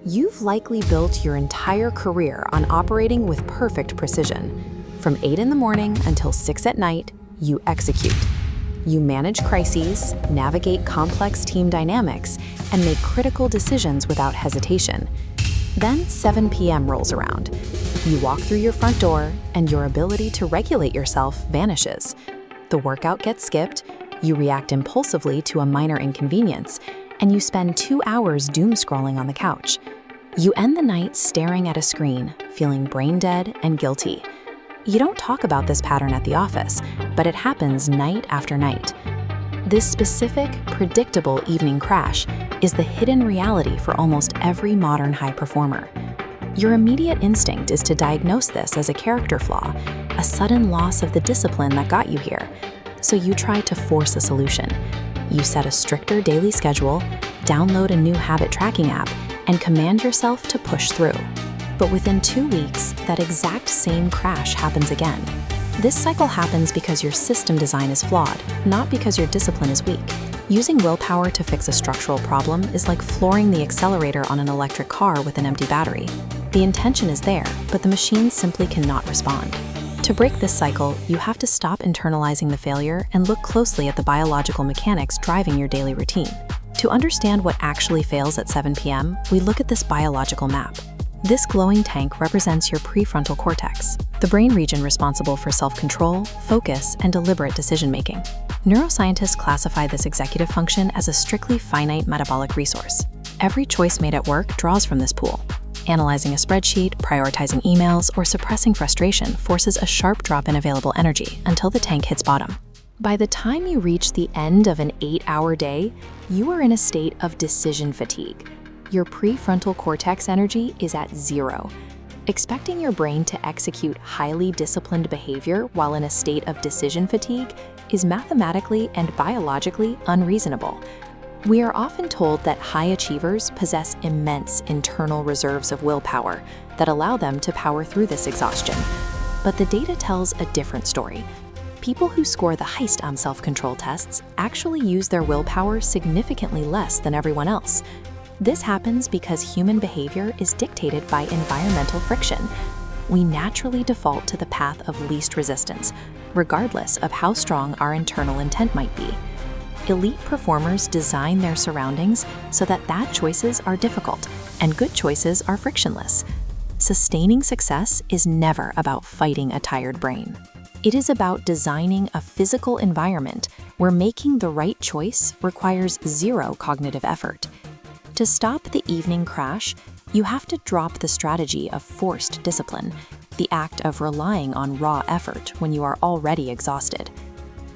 You've likely built your entire career on operating with perfect precision. From 8 in the morning until 6 at night, you execute. You manage crises, navigate complex team dynamics, and make critical decisions without hesitation. Then 7 p.m. rolls around. You walk through your front door, and your ability to regulate yourself vanishes. The workout gets skipped, you react impulsively to a minor inconvenience, and you spend 2 hours doom scrolling on the couch. You end the night staring at a screen, feeling brain dead and guilty. You don't talk about this pattern at the office, but it happens night after night. This specific, predictable evening crash is the hidden reality for almost every modern high performer. Your immediate instinct is to diagnose this as a character flaw, a sudden loss of the discipline that got you here. So you try to force a solution. You set a stricter daily schedule, download a new habit tracking app, and command yourself to push through. But within 2 weeks, that exact same crash happens again. This cycle happens because your system design is flawed, not because your discipline is weak. Using willpower to fix a structural problem is like flooring the accelerator on an electric car with an empty battery. The intention is there, but the machine simply cannot respond. To break this cycle, you have to stop internalizing the failure and look closely at the biological mechanics driving your daily routine. To understand what actually fails at 7 p.m., we look at this biological map. This glowing tank represents your prefrontal cortex, the brain region responsible for self-control, focus, and deliberate decision-making. Neuroscientists classify this executive function as a strictly finite metabolic resource. Every choice made at work draws from this pool. Analyzing a spreadsheet, prioritizing emails, or suppressing frustration forces a sharp drop in available energy until the tank hits bottom. By the time you reach the end of an 8-hour day, you are in a state of decision fatigue. Your prefrontal cortex energy is at 0. Expecting your brain to execute highly disciplined behavior while in a state of decision fatigue is mathematically and biologically unreasonable. We are often told that high achievers possess immense internal reserves of willpower that allow them to power through this exhaustion. But the data tells a different story. People who score the highest on self-control tests actually use their willpower significantly less than everyone else. This happens because human behavior is dictated by environmental friction. We naturally default to the path of least resistance, regardless of how strong our internal intent might be. Elite performers design their surroundings so that bad choices are difficult and good choices are frictionless. Sustaining success is never about fighting a tired brain. It is about designing a physical environment where making the right choice requires 0 cognitive effort. To stop the evening crash, you have to drop the strategy of forced discipline, the act of relying on raw effort when you are already exhausted.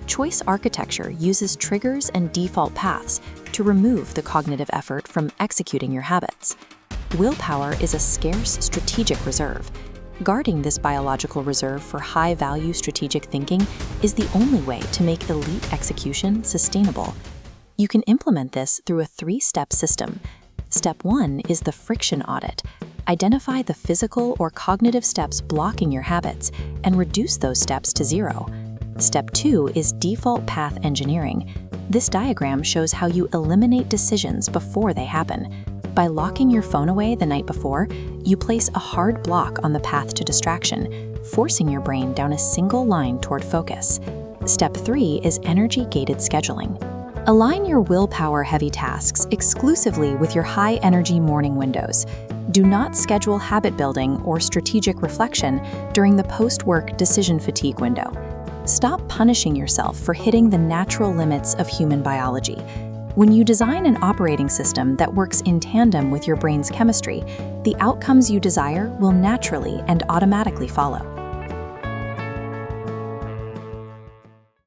Choice architecture uses triggers and default paths to remove the cognitive effort from executing your habits. Willpower is a scarce strategic reserve. Guarding this biological reserve for high-value strategic thinking is the only way to make elite execution sustainable. You can implement this through a 3-step system. Step 1 is the friction audit. Identify the physical or cognitive steps blocking your habits and reduce those steps to 0. Step 2 is default path engineering. This diagram shows how you eliminate decisions before they happen. By locking your phone away the night before, you place a hard block on the path to distraction, forcing your brain down a single line toward focus. Step 3 is energy-gated scheduling. Align your willpower-heavy tasks exclusively with your high-energy morning windows. Do not schedule habit building or strategic reflection during the post-work decision fatigue window. Stop punishing yourself for hitting the natural limits of human biology. When you design an operating system that works in tandem with your brain's chemistry, the outcomes you desire will naturally and automatically follow.